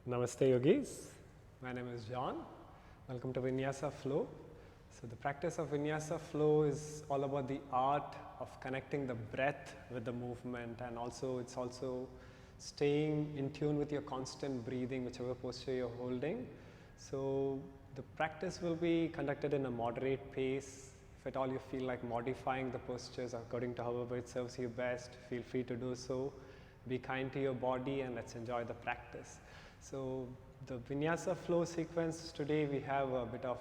Namaste yogis, my name is John. Welcome to Vinyasa Flow. So the practice of Vinyasa Flow is all about the art of connecting the breath with the movement, and it's also staying in tune with your constant breathing, whichever posture you're holding. So the practice will be conducted in a moderate pace. If at all you feel like modifying the postures according to however it serves you best, feel free to do so. Be kind to your body and let's enjoy the practice. So the Vinyasa Flow sequence today, we have a bit of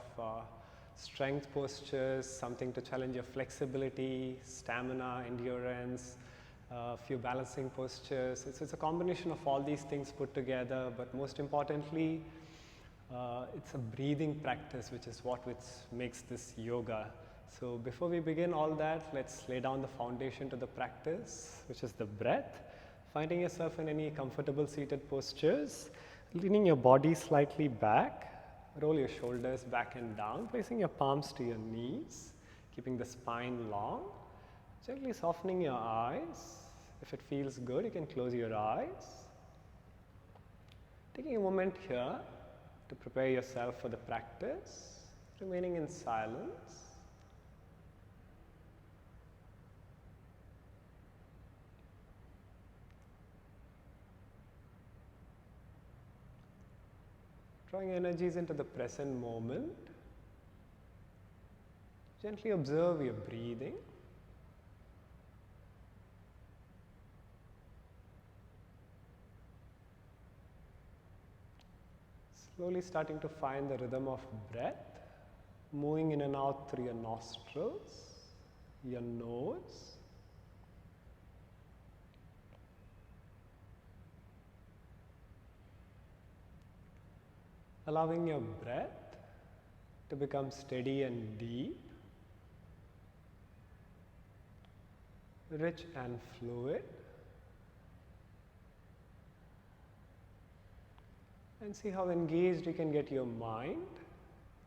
strength postures, something to challenge your flexibility, stamina, endurance, a few balancing postures. It's a combination of all these things put together, but most importantly, it's a breathing practice, which is what makes this yoga. So before we begin all that, let's lay down the foundation to the practice, which is the breath. Finding yourself in any comfortable seated postures, leaning your body slightly back, roll your shoulders back and down, placing your palms to your knees, keeping the spine long, gently softening your eyes. If it feels good, you can close your eyes. Taking a moment here to prepare yourself for the practice, remaining in silence. Drawing energies into the present moment. Gently observe your breathing. Slowly starting to find the rhythm of breath, moving in and out through your nostrils, your nose. Allowing your breath to become steady and deep, rich and fluid, and see how engaged you can get your mind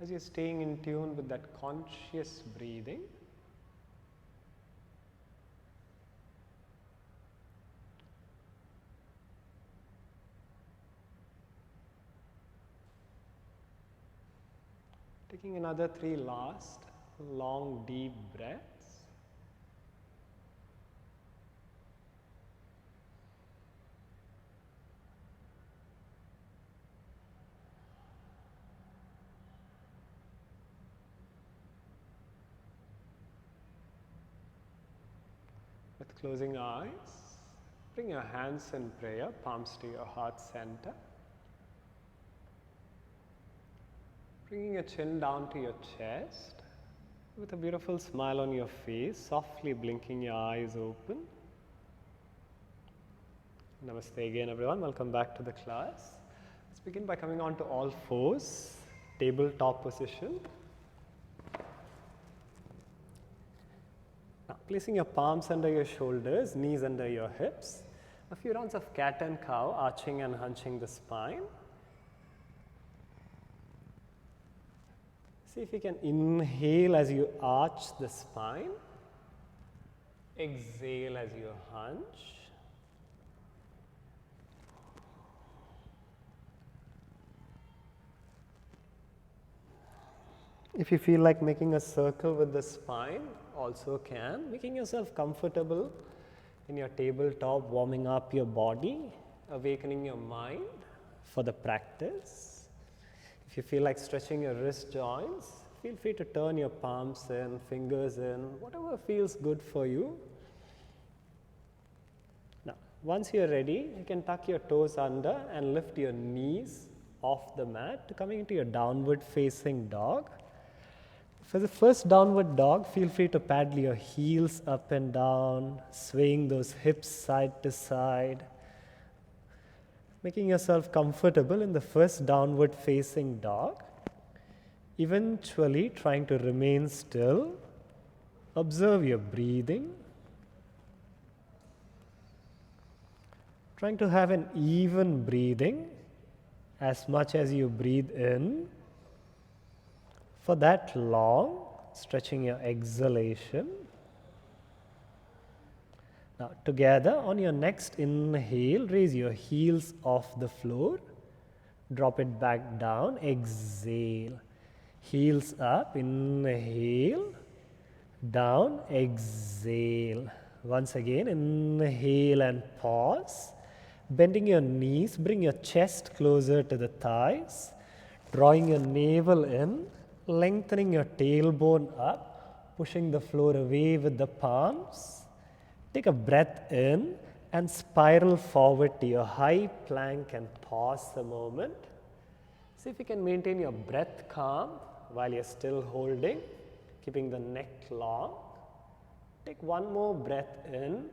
as you're staying in tune with that conscious breathing. Taking another 3 last long deep breaths. With closing eyes, bring your hands in prayer, palms to your heart center. Bringing your chin down to your chest, with a beautiful smile on your face, softly blinking your eyes open. Namaste again everyone, welcome back to the class. Let's begin by coming on to all fours, tabletop position. Now placing your palms under your shoulders, knees under your hips. A few rounds of cat and cow, arching and hunching the spine. See if you can inhale as you arch the spine, exhale as you hunch. If you feel like making a circle with the spine, also can. Making yourself comfortable in your tabletop, warming up your body, awakening your mind for the practice. If you feel like stretching your wrist joints, feel free to turn your palms in, fingers in, whatever feels good for you. Now, once you're ready, you can tuck your toes under and lift your knees off the mat to coming into your downward facing dog. For the first downward dog, feel free to paddle your heels up and down, swaying those hips side to side. Making yourself comfortable in the first downward facing dog. Eventually trying to remain still. Observe your breathing. Trying to have an even breathing as much as you breathe in. For that long, stretching your exhalation. Now together on your next inhale, raise your heels off the floor. Drop it back down, exhale. Heels up, inhale, down, exhale. Once again, inhale and pause. Bending your knees, bring your chest closer to the thighs. Drawing your navel in, lengthening your tailbone up, pushing the floor away with the palms. Take a breath in and spiral forward to your high plank and pause a moment. See if you can maintain your breath calm while you're still holding, keeping the neck long. Take one more breath in,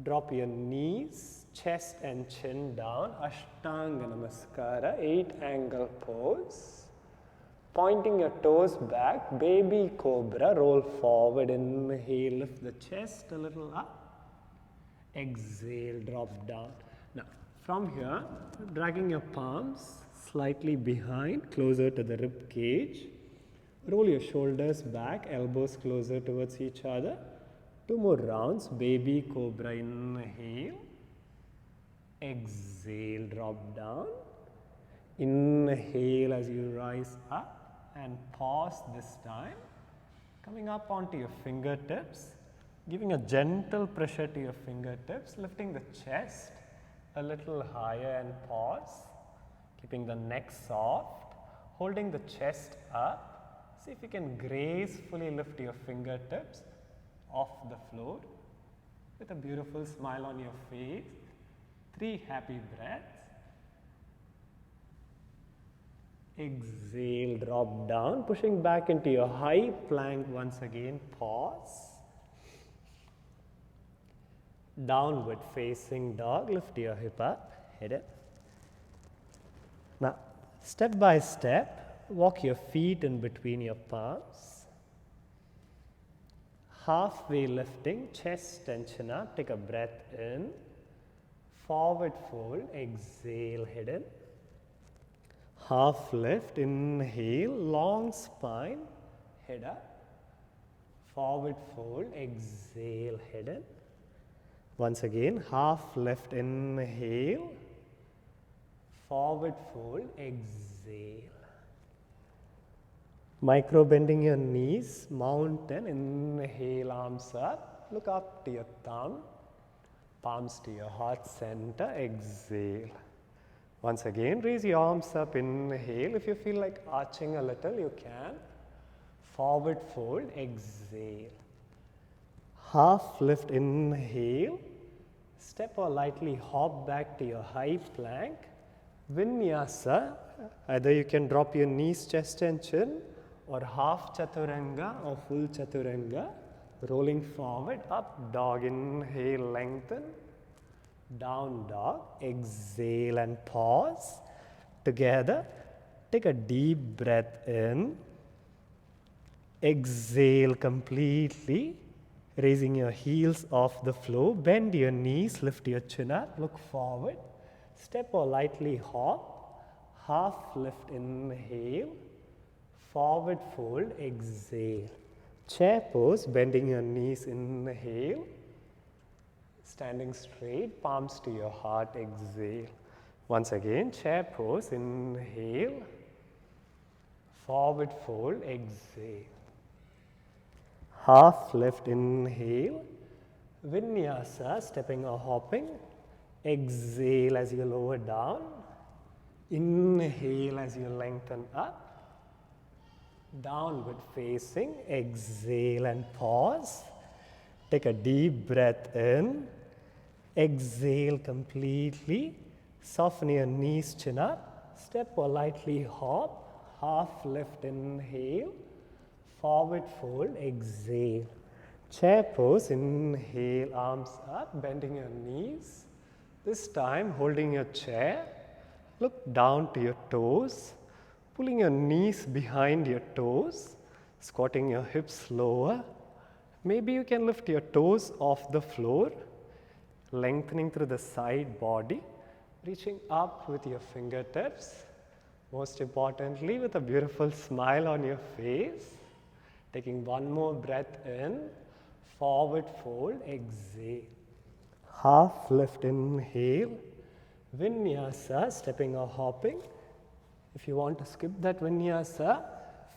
drop your knees, chest and chin down, Ashtanga Namaskara, 8-angle pose. Pointing your toes back, baby cobra, roll forward, inhale, lift the chest a little up. Exhale, drop down. Now, from here, dragging your palms slightly behind, closer to the rib cage. Roll your shoulders back, elbows closer towards each other. 2 more rounds, baby cobra, inhale. Exhale, drop down. Inhale as you rise up and pause this time. Coming up onto your fingertips. Giving a gentle pressure to your fingertips, lifting the chest a little higher and pause, keeping the neck soft, holding the chest up. See if you can gracefully lift your fingertips off the floor with a beautiful smile on your face. 3 happy breaths. Exhale, drop down, pushing back into your high plank once again, pause. Downward facing dog, lift your hip up, head up. Now, step by step, walk your feet in between your palms. Halfway lifting, chest and chin up, take a breath in. Forward fold, exhale, head in. Half lift, inhale, long spine, head up. Forward fold, exhale, head in. Once again, half lift, inhale, forward fold, exhale. Micro bending your knees, mountain, inhale, arms up, look up to your thumb, palms to your heart center, exhale. Once again, raise your arms up, inhale. If you feel like arching a little, you can. Forward fold, exhale. Half lift, inhale. Step or lightly hop back to your high plank. Vinyasa, either you can drop your knees, chest and chin, or half chaturanga or full chaturanga. Rolling forward, up dog, inhale, lengthen. Down dog, exhale and pause. Together, take a deep breath in. Exhale completely. Raising your heels off the floor, bend your knees, lift your chin up, look forward. Step or lightly hop, half lift, inhale, forward fold, exhale. Chair pose, bending your knees, inhale. Standing straight, palms to your heart, exhale. Once again, chair pose, inhale, forward fold, exhale. Half lift, inhale, Vinyasa, stepping or hopping, exhale as you lower down, inhale as you lengthen up, downward facing, exhale and pause, take a deep breath in, exhale completely, soften your knees, chin up, step or lightly hop, half lift, inhale, forward fold, exhale. Chair pose, inhale, arms up, bending your knees. This time, holding your chair, look down to your toes, pulling your knees behind your toes, squatting your hips lower. Maybe you can lift your toes off the floor, lengthening through the side body, reaching up with your fingertips. Most importantly, with a beautiful smile on your face. Taking one more breath in, forward fold, exhale. Half lift, inhale, Vinyasa, stepping or hopping, If you want to skip that vinyasa,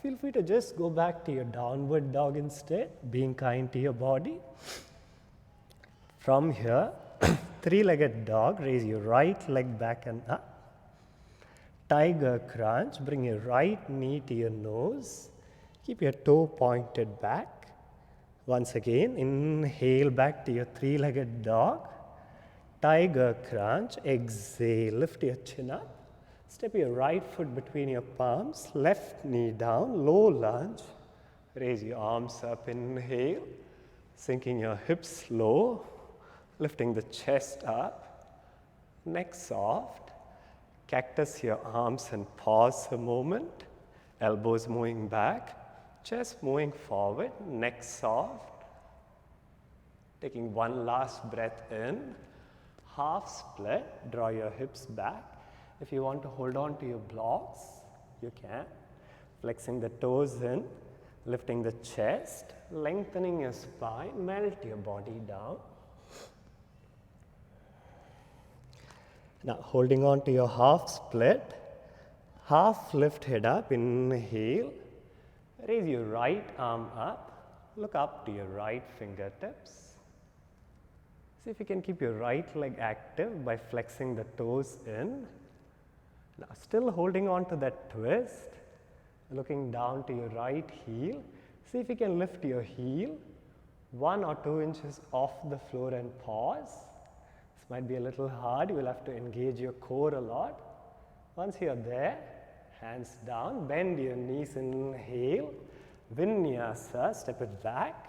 feel free to just go back to your downward dog instead, being kind to your body. From here, three-legged dog, raise your right leg back and up. Tiger crunch, bring your right knee to your nose. Keep your toe pointed back. Once again, inhale back to your three-legged dog. Tiger crunch, exhale, lift your chin up. Step your right foot between your palms, left knee down, low lunge. Raise your arms up, inhale, sinking your hips low, lifting the chest up, neck soft. Cactus your arms and pause a moment, elbows moving back, chest moving forward, neck soft. Taking one last breath in, half split, draw your hips back. If you want to hold on to your blocks, you can. Flexing the toes in, lifting the chest, lengthening your spine, melt your body down. Now holding on to your half split, half lift head up, inhale. Raise your right arm up, look up to your right fingertips. See if you can keep your right leg active by flexing the toes in. Now still holding on to that twist, looking down to your right heel. See if you can lift your heel 1 or 2 inches off the floor and pause. This might be a little hard, you will have to engage your core a lot. Once you are there, hands down, bend your knees, inhale, vinyasa, step it back,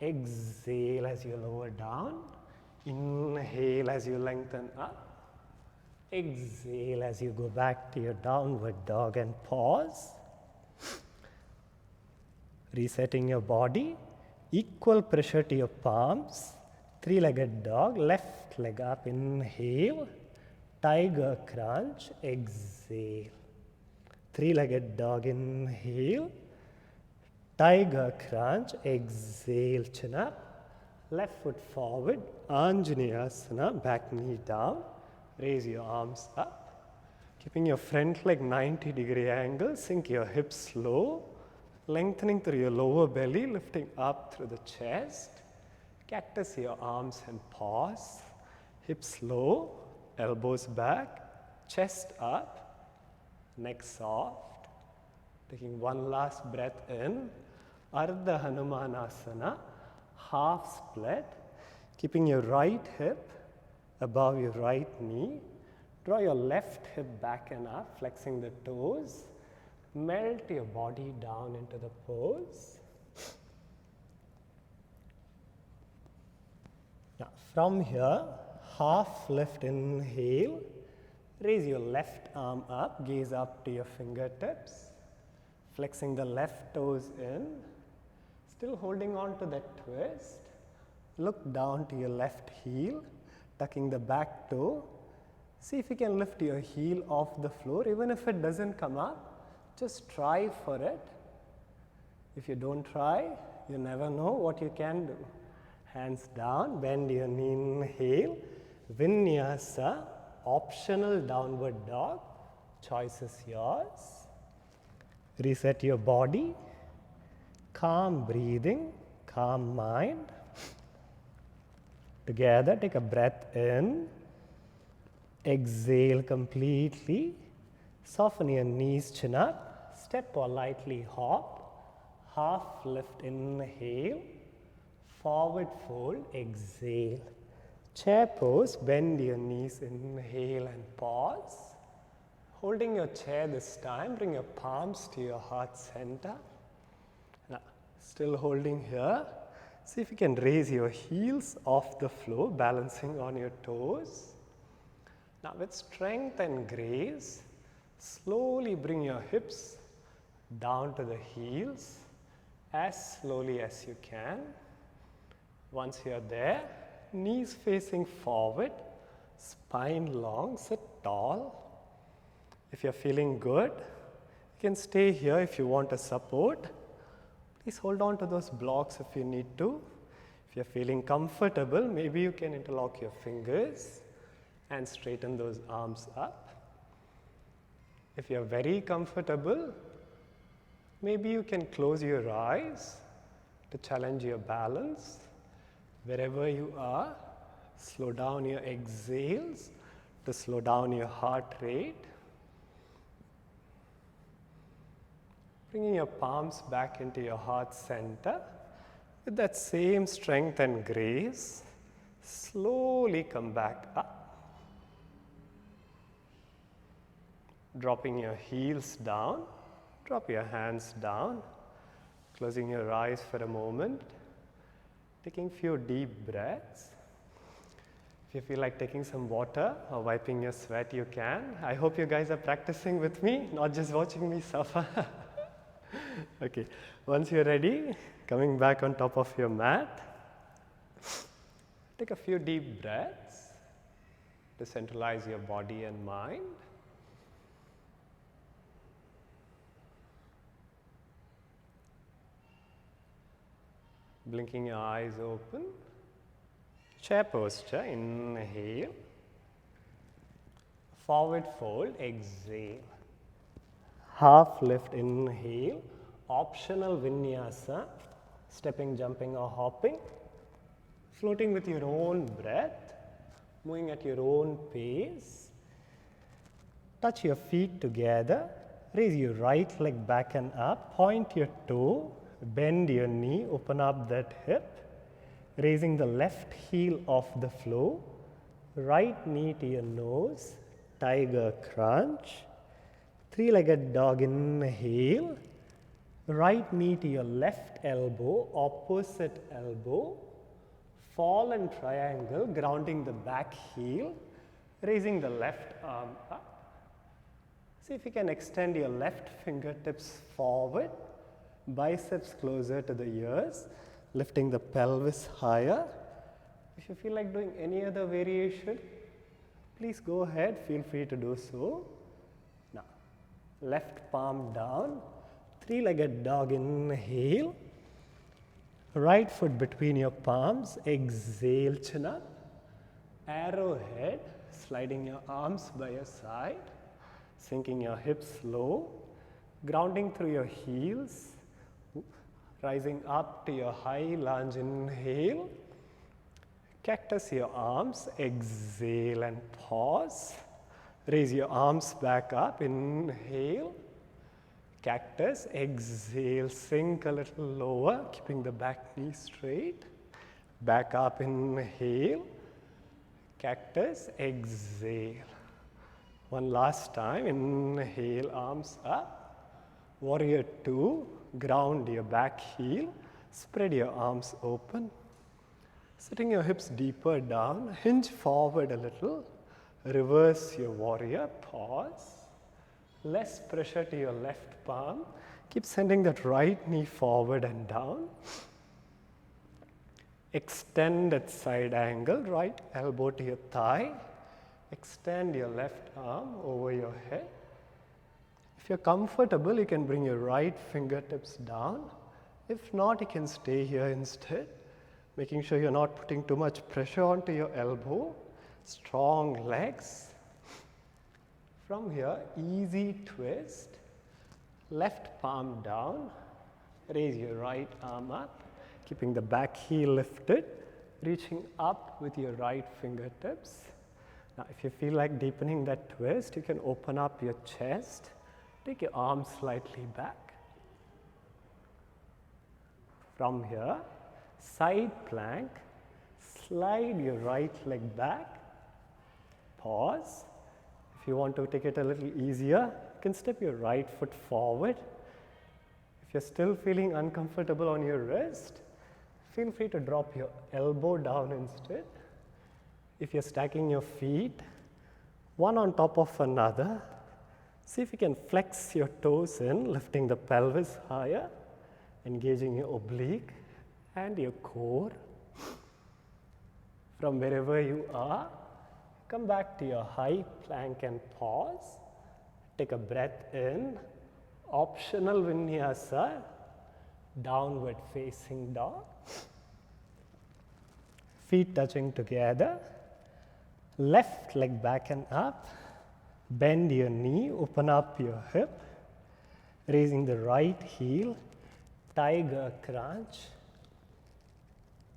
exhale as you lower down, inhale as you lengthen up, exhale as you go back to your downward dog and pause. Resetting your body, equal pressure to your palms, three-legged dog, left leg up, inhale, tiger crunch, exhale. Three-legged dog, inhale, tiger crunch, exhale, chin up, left foot forward, Anjaneyasana, back knee down, raise your arms up, keeping your front leg 90-degree angle, sink your hips low, lengthening through your lower belly, lifting up through the chest, cactus your arms and pause, hips low, elbows back, chest up, neck soft. Taking one last breath in, Ardha Hanumanasana, half split, keeping your right hip above your right knee. Draw your left hip back and up, flexing the toes. Melt your body down into the pose. Now from here, half lift, inhale. Raise your left arm up, gaze up to your fingertips. Flexing the left toes in. Still holding on to that twist. Look down to your left heel, tucking the back toe. See if you can lift your heel off the floor. Even if it doesn't come up, just try for it. If you don't try, you never know what you can do. Hands down, bend your knee, inhale. Vinyasa, optional downward dog. Choice is yours. Reset your body. Calm breathing, calm mind. Together, take a breath in. Exhale completely. Soften your knees, chin up. Step or lightly hop. Half lift, inhale. Forward fold, exhale. Chair pose, bend your knees, inhale and pause. Holding your chair this time, bring your palms to your heart center. Now, still holding here. See if you can raise your heels off the floor, balancing on your toes. Now with strength and grace, slowly bring your hips down to the heels as slowly as you can. Once you are there, knees facing forward, spine long, sit tall. If you are feeling good, you can stay here if you want a support. Please hold on to those blocks if you need to. If you are feeling comfortable, maybe you can interlock your fingers and straighten those arms up. If you're very comfortable, maybe you can close your eyes to challenge your balance. Wherever you are, slow down your exhales to slow down your heart rate. Bringing your palms back into your heart center. With that same strength and grace, slowly come back up. Dropping your heels down, drop your hands down, closing your eyes for a moment, taking a few deep breaths. If you feel like taking some water or wiping your sweat, you can. I hope you guys are practicing with me, not just watching me suffer. Okay, once you're ready, coming back on top of your mat, take a few deep breaths to centralize your body and mind. Blinking your eyes open. Chair posture, inhale. Forward fold, exhale. Half lift, inhale. Optional vinyasa, stepping, jumping or hopping. Floating with your own breath, moving at your own pace. Touch your feet together. Raise your right leg back and up. Point your toe. Bend your knee, open up that hip, raising the left heel off the floor, right knee to your nose, tiger crunch, three-legged dog, inhale, right knee to your left elbow, opposite elbow, fallen triangle, grounding the back heel, raising the left arm up. See if you can extend your left fingertips forward, biceps closer to the ears, lifting the pelvis higher. If you feel like doing any other variation, please go ahead, feel free to do so. Now, left palm down, three-legged dog, inhale, right foot between your palms, exhale, chin up, arrowhead, sliding your arms by your side, sinking your hips low, grounding through your heels, rising up to your high lunge, inhale, cactus your arms, exhale and pause, raise your arms back up, inhale, cactus, exhale, sink a little lower, keeping the back knee straight, back up, inhale, cactus, exhale. One last time, inhale, arms up, warrior two, ground your back heel, spread your arms open, sitting your hips deeper down, hinge forward a little, reverse your warrior, pause, less pressure to your left palm, keep sending that right knee forward and down, extend at side angle, right elbow to your thigh, extend your left arm over your head. If you're comfortable, you can bring your right fingertips down. If not, you can stay here instead, making sure you're not putting too much pressure onto your elbow. Strong legs. From here, easy twist. Left palm down. Raise your right arm up, keeping the back heel lifted, reaching up with your right fingertips. Now, if you feel like deepening that twist, you can open up your chest. Take your arms slightly back. From here, side plank, slide your right leg back, pause. If you want to take it a little easier, you can step your right foot forward. If you're still feeling uncomfortable on your wrist, feel free to drop your elbow down instead. If you're stacking your feet, one on top of another, see if you can flex your toes in, lifting the pelvis higher, engaging your oblique and your core. From wherever you are, come back to your high plank and pause. Take a breath in, optional vinyasa, downward facing dog. Feet touching together, left leg back and up, Bend your knee, open up your hip, raising the right heel, tiger crunch,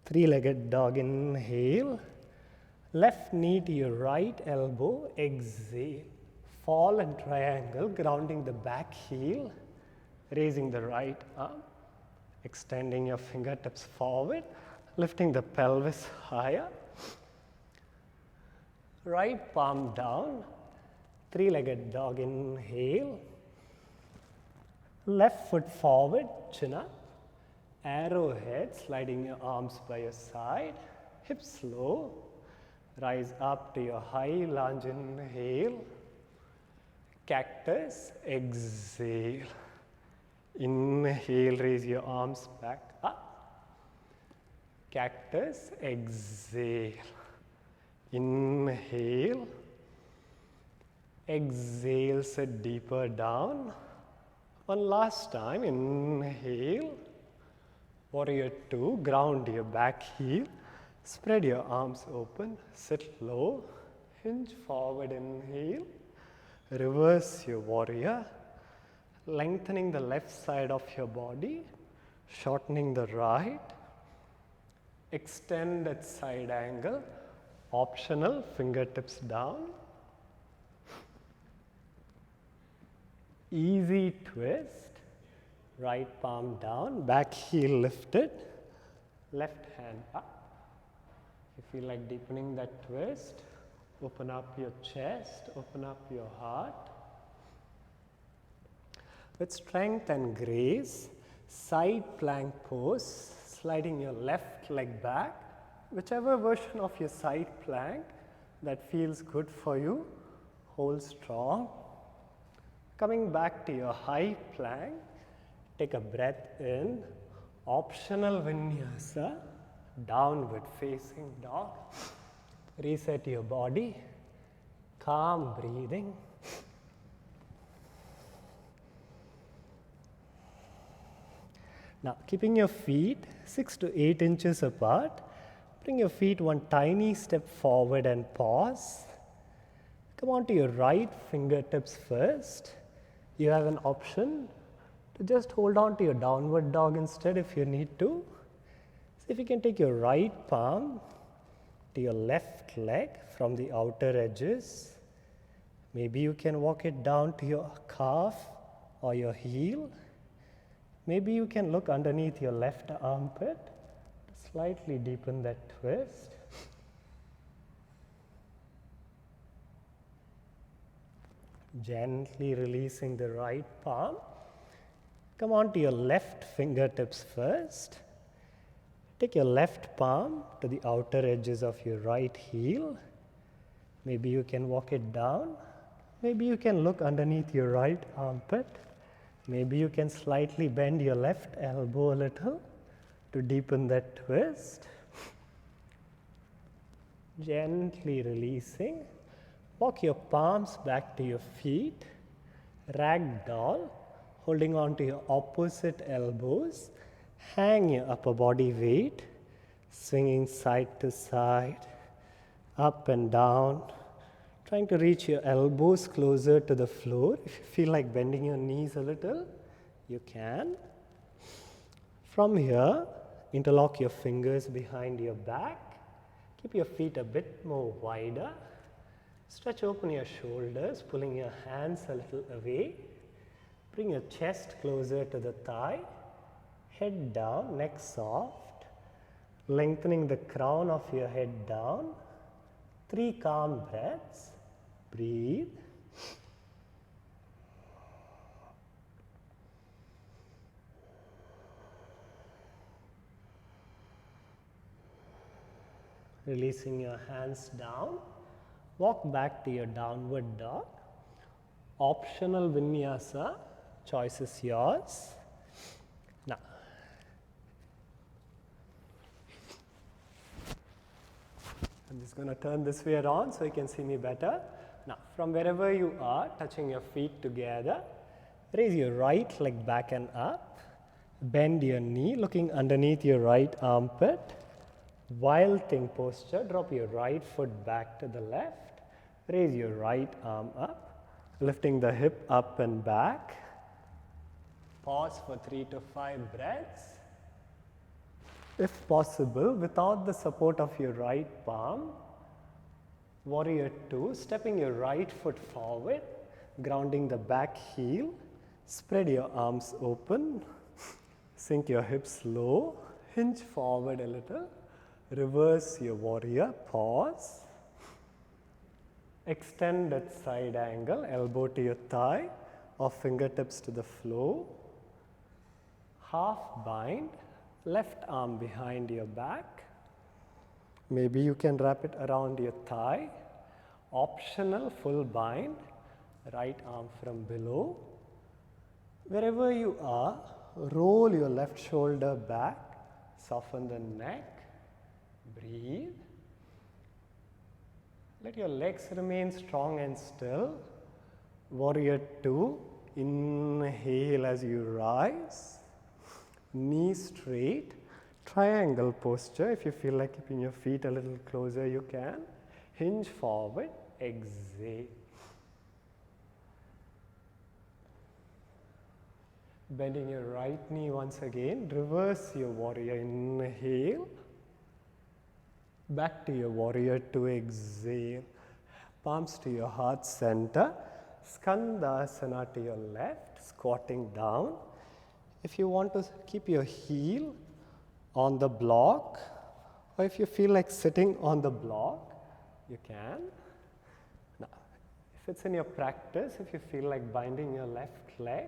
three-legged dog, inhale, left knee to your right elbow, exhale, fall and triangle, grounding the back heel, raising the right arm, extending your fingertips forward, lifting the pelvis higher, right palm down, three-legged dog, inhale, left foot forward, chin up, arrowhead, sliding your arms by your side, hips low, rise up to your high lunge, inhale, cactus, exhale, inhale, raise your arms back up, cactus, exhale, inhale, exhale, sit deeper down. One last time, inhale, warrior two, ground your back heel, spread your arms open, sit low, hinge forward, inhale, reverse your warrior, lengthening the left side of your body, shortening the right, extend at side angle, optional, fingertips down, easy twist, right palm down, back heel lifted, left hand up. If you feel like deepening that twist, open up your chest, open up your heart. With strength and grace, side plank pose, sliding your left leg back, whichever version of your side plank that feels good for you, hold strong. Coming back to your high plank, take a breath in, optional vinyasa, downward facing dog. Reset your body, calm breathing. Now, keeping your feet 6 to 8 inches apart, bring your feet one tiny step forward and pause. Come on to your right fingertips first. You have an option to just hold on to your downward dog instead if you need to. See if you can take your right palm to your left leg from the outer edges. Maybe you can walk it down to your calf or your heel. Maybe you can look underneath your left armpit to slightly deepen that twist. Gently releasing the right palm. Come on to your left fingertips first. Take your left palm to the outer edges of your right heel. Maybe you can walk it down. Maybe you can look underneath your right armpit. Maybe you can slightly bend your left elbow a little to deepen that twist. Gently releasing. Walk your palms back to your feet. Ragdoll, holding on to your opposite elbows. Hang your upper body weight, swinging side to side, up and down. Trying to reach your elbows closer to the floor. If you feel like bending your knees a little, you can. From here, interlock your fingers behind your back. Keep your feet a bit more wider. Stretch open your shoulders, pulling your hands a little away. Bring your chest closer to the thigh. Head down, neck soft. Lengthening the crown of your head down. 3 calm breaths. Breathe. Releasing your hands down. Walk back to your downward dog. Optional vinyasa, choice is yours. Now, I'm just going to turn this way around so you can see me better. Now, from wherever you are, touching your feet together, raise your right leg back and up. Bend your knee, looking underneath your right armpit. Wild thing posture, drop your right foot back to the left. Raise your right arm up. Lifting the hip up and back. Pause for 3 to 5 breaths. If possible, without the support of your right palm, Warrior 2, stepping your right foot forward, grounding the back heel, spread your arms open, sink your hips low, hinge forward a little, reverse your warrior, pause, extend that side angle, elbow to your thigh or fingertips to the floor, half bind, left arm behind your back. Maybe you can wrap it around your thigh. Optional full bind, right arm from below. Wherever you are, roll your left shoulder back, soften the neck, breathe. Let your legs remain strong and still. Warrior 2, inhale as you rise. Knees straight, triangle posture. If you feel like keeping your feet a little closer, you can. Hinge forward, exhale. Bending your right knee once again, reverse your warrior, inhale. Back to your warrior 2, exhale. Palms to your heart center, skandasana to your left, squatting down. If you want to keep your heel on the block, or if you feel like sitting on the block, you can. Now, if it's in your practice, if you feel like binding your left leg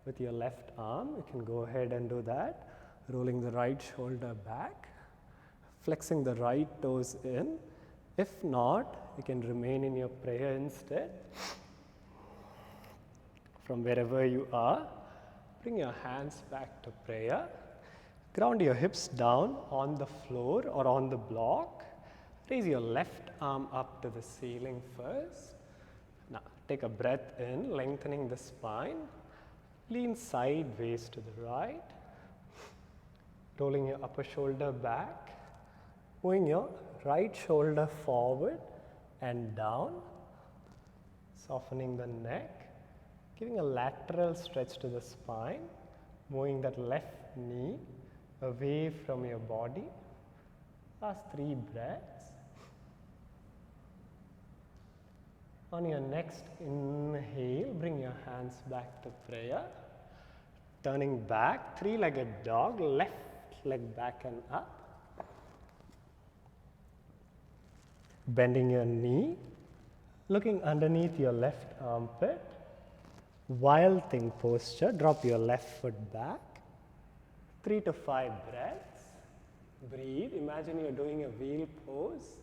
with your left arm, you can go ahead and do that. Rolling the right shoulder back, flexing the right toes in. If not, you can remain in your prayer instead. From wherever you are, bring your hands back to prayer. Ground your hips down on the floor or on the block. Raise your left arm up to the ceiling first. Now, take a breath in, lengthening the spine. Lean sideways to the right. Rolling your upper shoulder back. Moving your right shoulder forward and down. Softening the neck. Giving a lateral stretch to the spine. Moving that left knee away from your body. Last 3 breaths. On your next inhale, bring your hands back to prayer. Turning back, 3-legged dog, left leg back and up. Bending your knee, looking underneath your left armpit. Wild thing posture, drop your left foot back. 3 to 5 breaths. Breathe. Imagine you're doing a wheel pose.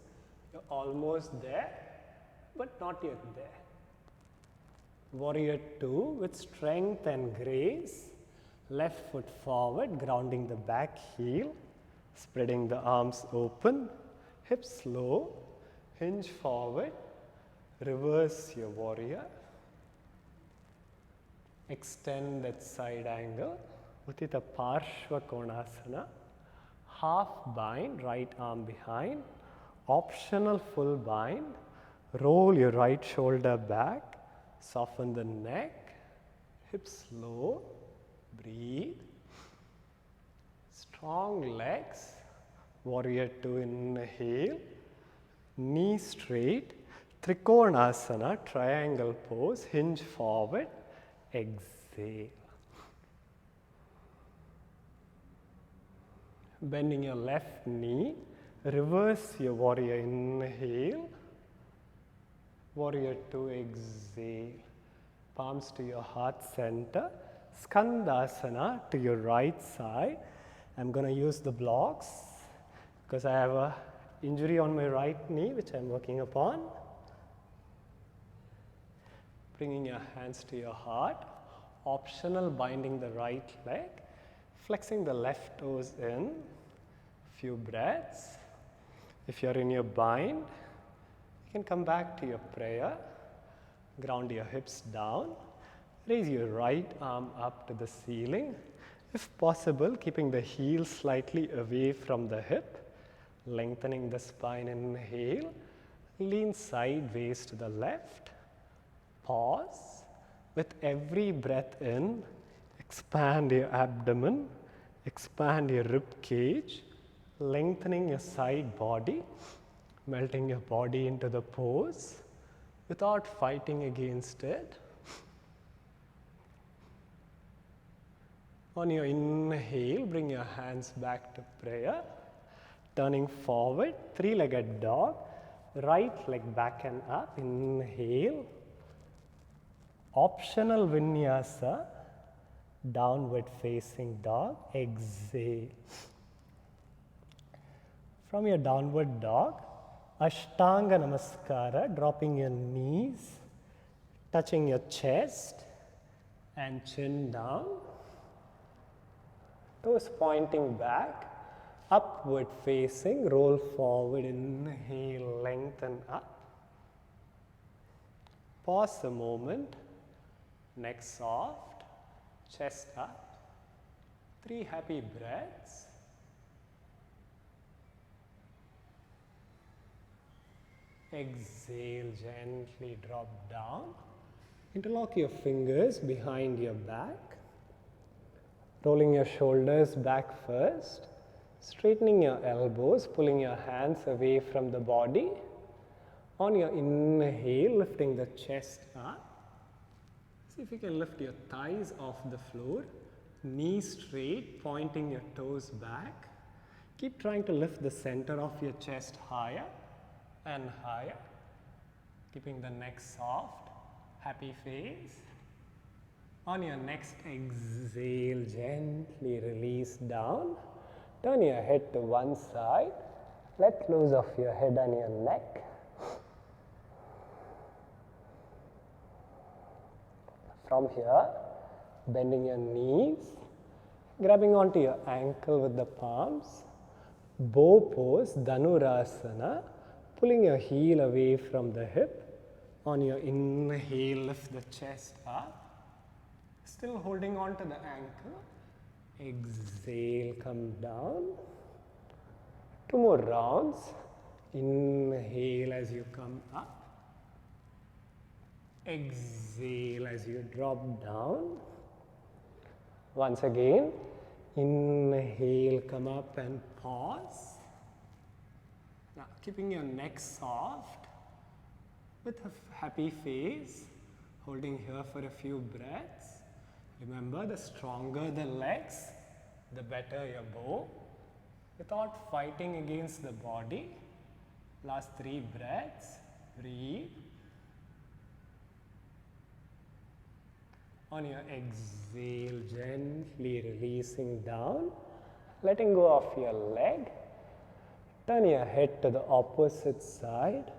You're almost there, but not yet there. Warrior 2 with strength and grace. Left foot forward, grounding the back heel. Spreading the arms open. Hips low. Hinge forward. Reverse your warrior. Extend that side angle. Uttita Parshva Konasana. Half bind, right arm behind. Optional full bind. Roll your right shoulder back. Soften the neck. Hips low. Breathe. Strong legs. Warrior 2, inhale. Knee straight. Trikonasana, triangle pose. Hinge forward. Exhale. Bending your left knee, reverse your warrior, inhale. Warrior 2, exhale. Palms to your heart center. Skandasana to your right side. I'm going to use the blocks because I have an injury on my right knee which I'm working upon. Bringing your hands to your heart. Optional binding the right leg. Flexing the left toes in. Few breaths. If you're in your bind, you can come back to your prayer. Ground your hips down. Raise your right arm up to the ceiling. If possible, keeping the heel slightly away from the hip. Lengthening the spine, inhale. Lean sideways to the left. Pause. With every breath in, expand your abdomen, expand your rib cage, lengthening your side body, melting your body into the pose without fighting against it. On your inhale, bring your hands back to prayer, turning forward, three-legged dog, right leg back and up, inhale. Optional vinyasa, downward facing dog, exhale. From your downward dog, Ashtanga Namaskara, dropping your knees, touching your chest and chin down, toes pointing back, upward facing, roll forward, inhale, lengthen up. Pause a moment, neck soft, chest up, 3 happy breaths. Exhale, gently drop down. Interlock your fingers behind your back. Rolling your shoulders back first. Straightening your elbows, pulling your hands away from the body. On your inhale, lifting the chest up. See if you can lift your thighs off the floor. Knees straight, pointing your toes back. Keep trying to lift the center of your chest higher and higher, keeping the neck soft, happy face. On your next exhale, gently release down. Turn your head to one side. Let loose of your head and your neck. From here, bending your knees, grabbing onto your ankle with the palms. Bow pose, Dhanurasana. Pulling your heel away from the hip. On your inhale, lift the chest up. Still holding on to the ankle. Exhale, come down. 2 more rounds. Inhale as you come up. Exhale as you drop down. Once again, inhale, come up and pause. Now, keeping your neck soft with a happy face, holding here for a few breaths. Remember, the stronger the legs, the better your bow. Without fighting against the body. Last 3 breaths. Breathe. On your exhale, gently releasing down, letting go of your leg. Turn your head to the opposite side.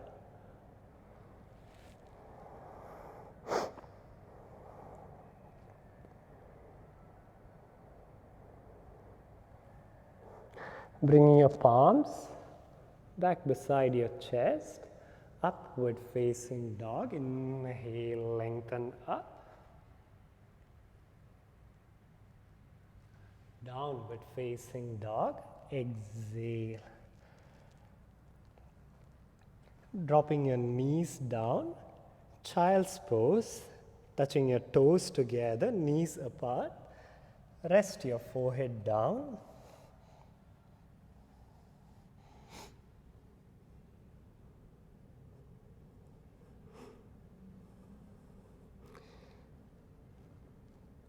Bringing your palms back beside your chest, upward facing dog. Inhale, lengthen up. Downward facing dog. Exhale. Dropping your knees down, child's pose, touching your toes together, knees apart. Rest your forehead down.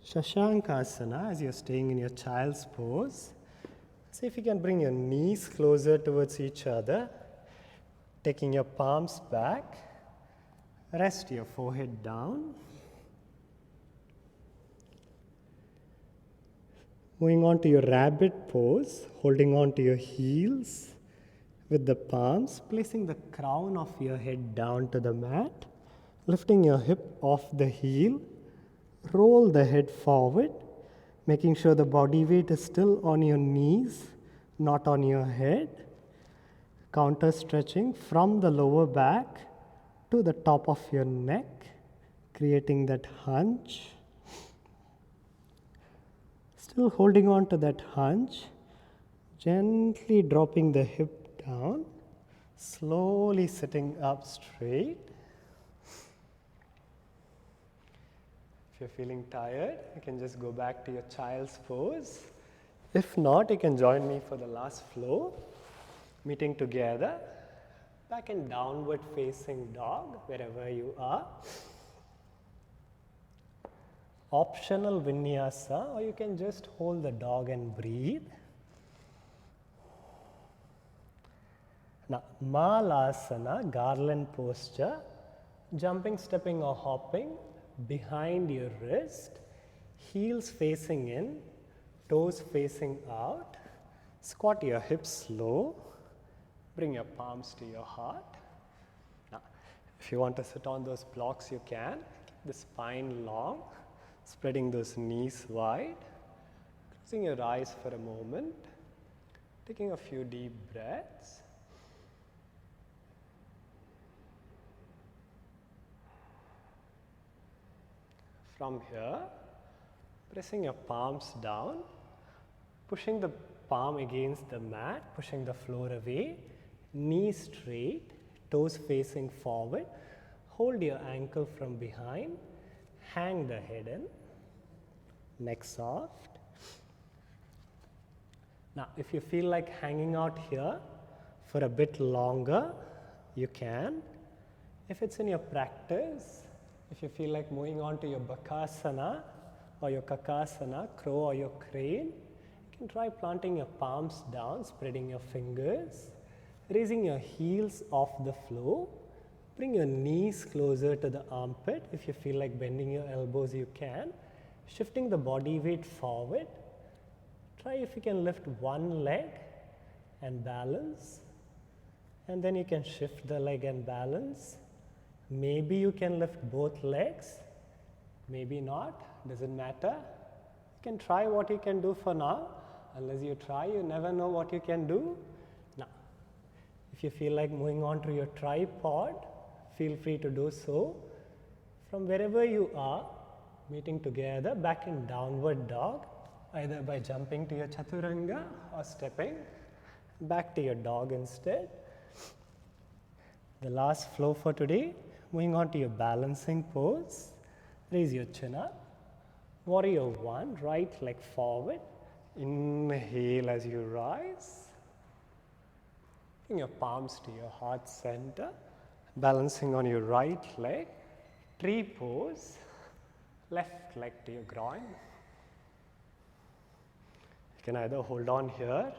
Shashankasana, as you're staying in your child's pose, see if you can bring your knees closer towards each other, taking your palms back, rest your forehead down. Moving on to your rabbit pose, holding on to your heels with the palms, placing the crown of your head down to the mat, lifting your hip off the heel. Roll the head forward, making sure the body weight is still on your knees, not on your head. Counter stretching from the lower back to the top of your neck, creating that hunch. Still holding on to that hunch, gently dropping the hip down, slowly sitting up straight. If you're feeling tired, you can just go back to your child's pose. If not, you can join me for the last flow. Meeting together, back in downward facing dog, wherever you are. Optional vinyasa, or you can just hold the dog and breathe. Now, malasana, garland posture, jumping, stepping or hopping behind your wrist, heels facing in, toes facing out. Squat your hips low, bring your palms to your heart. Now, if you want to sit on those blocks, you can. Keep the spine long, spreading those knees wide, closing your eyes for a moment, taking a few deep breaths. From here, pressing your palms down, pushing the palm against the mat, pushing the floor away, knees straight, toes facing forward. Hold your ankle from behind, hang the head in, neck soft. Now, if you feel like hanging out here for a bit longer, you can. If it's in your practice, if you feel like moving on to your bakasana or your kakasana, crow or your crane, you can try planting your palms down, spreading your fingers, raising your heels off the floor. Bring your knees closer to the armpit. If you feel like bending your elbows, you can. Shifting the body weight forward. Try if you can lift one leg and balance. And then you can shift the leg and balance. Maybe you can lift both legs, maybe not, doesn't matter. You can try what you can do for now. Unless you try, you never know what you can do. Now, if you feel like moving on to your tripod, feel free to do so. From wherever you are, meeting together, back in downward dog, either by jumping to your chaturanga or stepping back to your dog instead. The last flow for today. Moving on to your balancing pose, raise your chin up, warrior one, right leg forward, inhale as you rise, bring your palms to your heart center, balancing on your right leg, tree pose, left leg to your groin. You can either hold on here,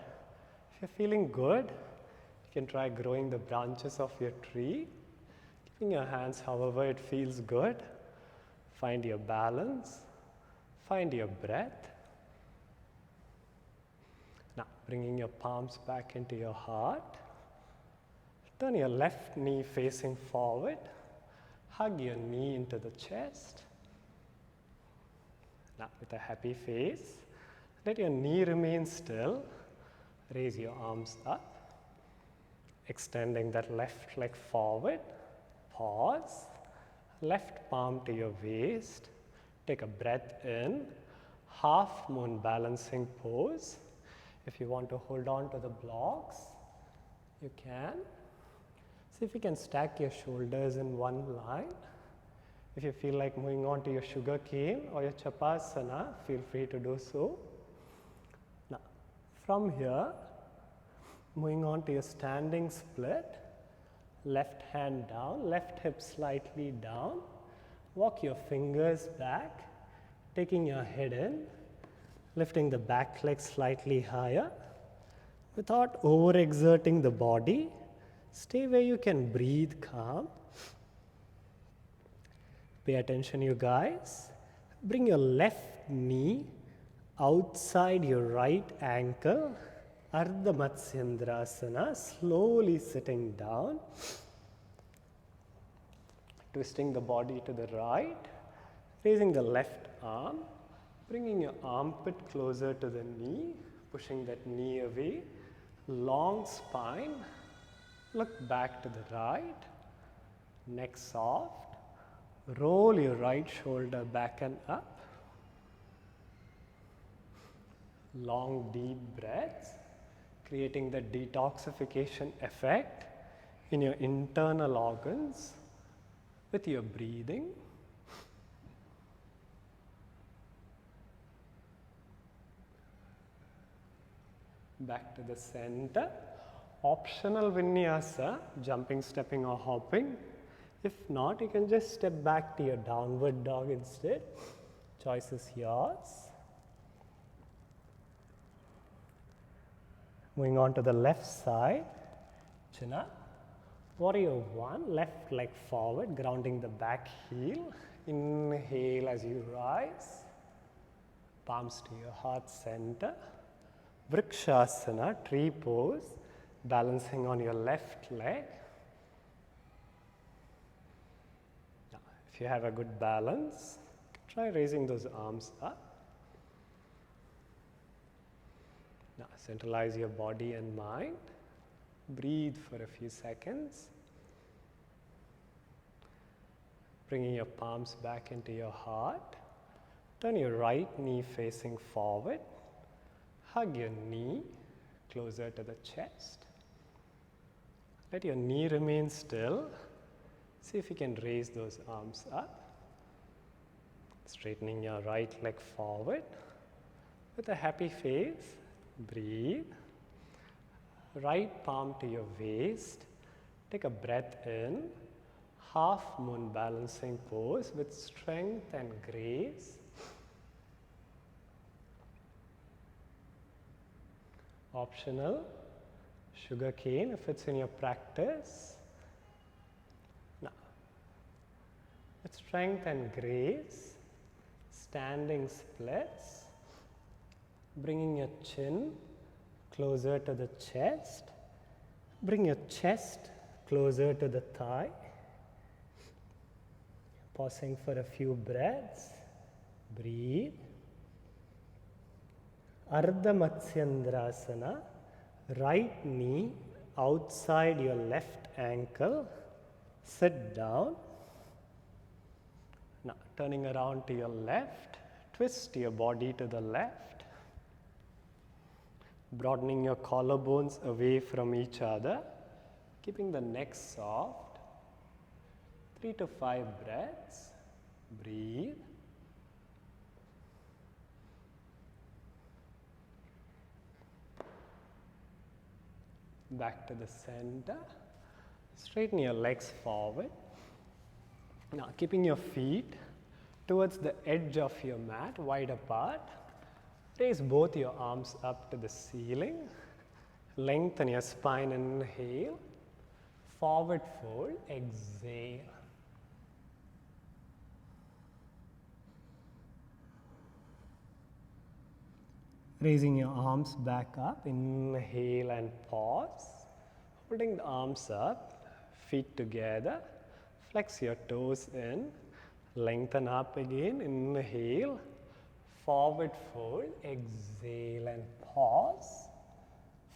if you're feeling good, you can try growing the branches of your tree. Keeping your hands however it feels good. Find your balance. Find your breath. Now, bringing your palms back into your heart. Turn your left knee facing forward. Hug your knee into the chest. Now, with a happy face, let your knee remain still. Raise your arms up. Extending that left leg forward. Pause, left palm to your waist, take a breath in, half moon balancing pose. If you want to hold on to the blocks, you can. See if you can stack your shoulders in one line. If you feel like moving on to your sugar cane or your chapasana, feel free to do so. Now, from here, moving on to your standing split. Left hand down, left hip slightly down. Walk your fingers back, taking your head in, lifting the back leg slightly higher. Without overexerting the body, stay where you can breathe calm. Pay attention, you guys. Bring your left knee outside your right ankle. Ardha Hanumanasana, slowly sitting down, twisting the body to the right, raising the left arm, bringing your armpit closer to the knee, pushing that knee away, long spine, look back to the right, neck soft, roll your right shoulder back and up, long deep breaths. Creating the detoxification effect in your internal organs with your breathing. back to the center. Optional vinyasa, jumping, stepping or hopping. If not, you can just step back to your downward dog instead. Choice is yours. Moving on to the left side, chin up. Warrior 1, left leg forward, grounding the back heel. Inhale as you rise, palms to your heart center. Vrikshasana, tree pose, balancing on your left leg. Now, if you have a good balance, try raising those arms up. Now, centralize your body and mind. Breathe for a few seconds. Bringing your palms back into your heart. Turn your right knee facing forward. Hug your knee closer to the chest. Let your knee remain still. See if you can raise those arms up. Straightening your right leg forward. With a happy face, breathe. Right palm to your waist. Take a breath in. Half moon balancing pose with strength and grace. Optional, sugar cane if it's in your practice. Now, with strength and grace, standing splits, bringing your chin closer to the chest. Bring your chest closer to the thigh. Pausing for a few breaths. Breathe. Ardha Hanumanasana, right knee outside your left ankle. Sit down. Now, turning around to your left, twist your body to the left. Broadening your collarbones away from each other, keeping the neck soft. 3 to 5 breaths. Breathe. Back to the center. Straighten your legs forward. Now, keeping your feet towards the edge of your mat, wide apart. Raise both your arms up to the ceiling. Lengthen your spine, inhale. Forward fold, exhale. Raising your arms back up, inhale and pause. Holding the arms up, feet together. Flex your toes in. Lengthen up again, inhale. Forward fold, exhale and pause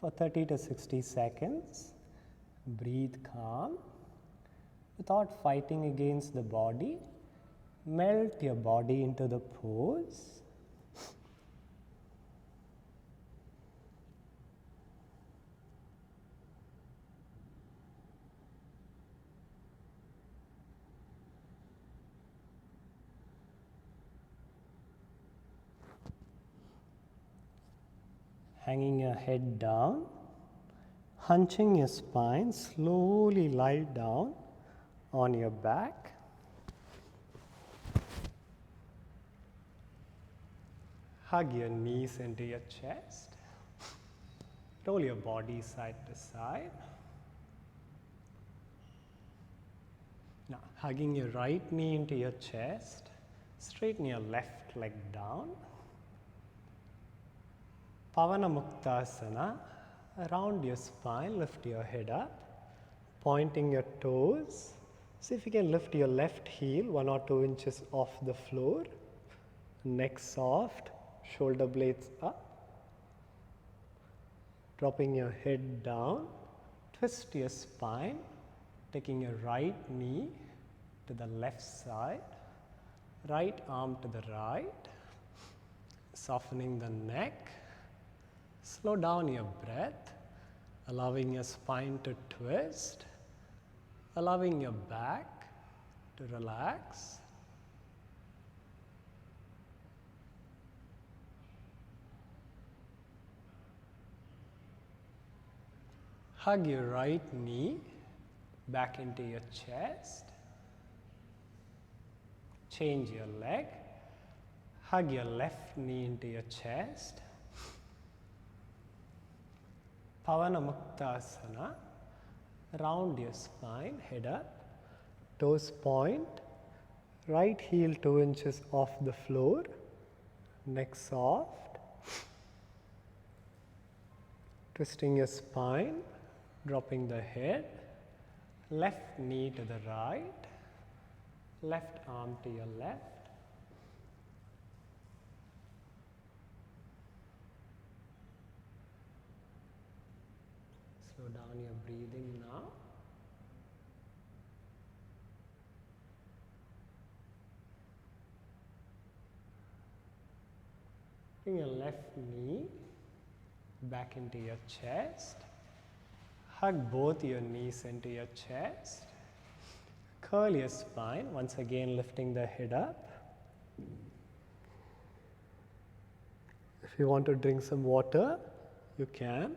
for 30 to 60 seconds. Breathe calm. Without fighting against the body, melt your body into the pose. Hanging your head down, hunching your spine, slowly lie down on your back. Hug your knees into your chest. Roll your body side to side. Now, hugging your right knee into your chest, straighten your left leg down. Pavana Muktasana, around your spine, lift your head up, pointing your toes. See if you can lift your left heel 1 or 2 inches off the floor. Neck soft, shoulder blades up. Dropping your head down, twist your spine, taking your right knee to the left side, right arm to the right, softening the neck. Slow down your breath, allowing your spine to twist, allowing your back to relax. Hug your right knee back into your chest. Change your leg. Hug your left knee into your chest. Pavanamuktasana. Round your spine, head up. Toes point. Right heel 2 inches off the floor. Neck soft. Twisting your spine. Dropping the head. Left knee to the right. Left arm to your left. Slow down your breathing now. Bring your left knee back into your chest. Hug both your knees into your chest. Curl your spine, once again lifting the head up. If you want to drink some water, you can.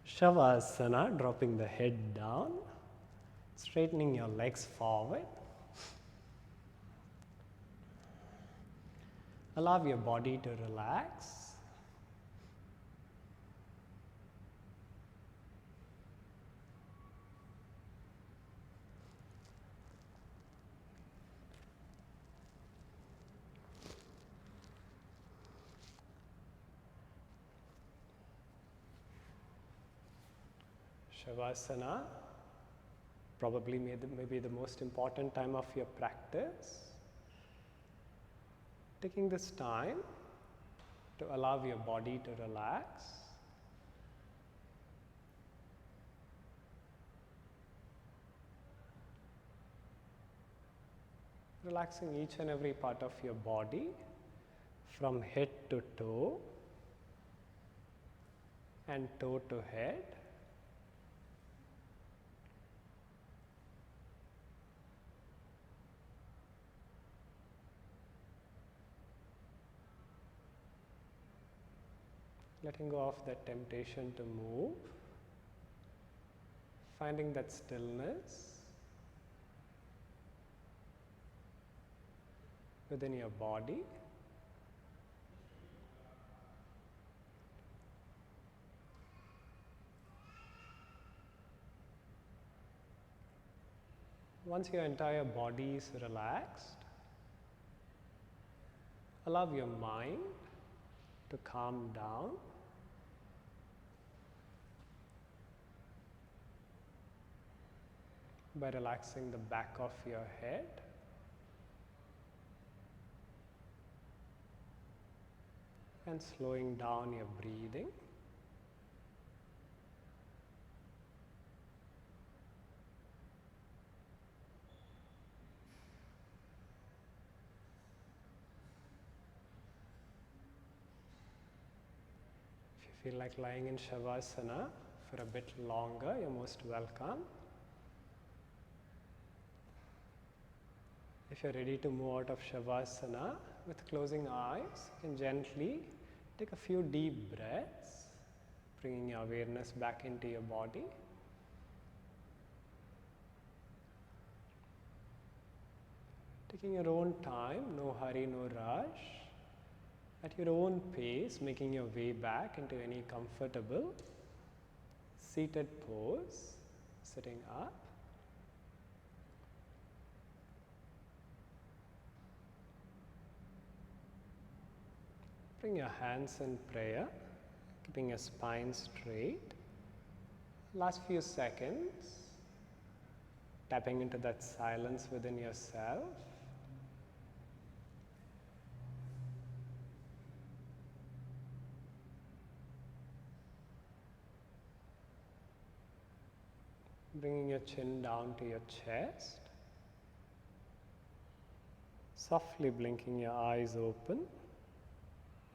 Shavasana, dropping the head down, straightening your legs forward. Allow your body to relax. Shavasana, probably maybe the most important time of your practice. Taking this time to allow your body to relax. Relaxing each and every part of your body from head to toe and toe to head. Letting go of that temptation to move, finding that stillness within your body. Once your entire body is relaxed, allow your mind to calm down. By relaxing the back of your head. And slowing down your breathing. If you feel like lying in Shavasana for a bit longer, you're most welcome. If you're ready to move out of Shavasana, with closing eyes, you can gently take a few deep breaths, bringing your awareness back into your body. Taking your own time, no hurry, no rush. At your own pace, making your way back into any comfortable seated pose, sitting up. Bring your hands in prayer, keeping your spine straight. Last few seconds, tapping into that silence within yourself. Bringing your chin down to your chest. Softly blinking your eyes open.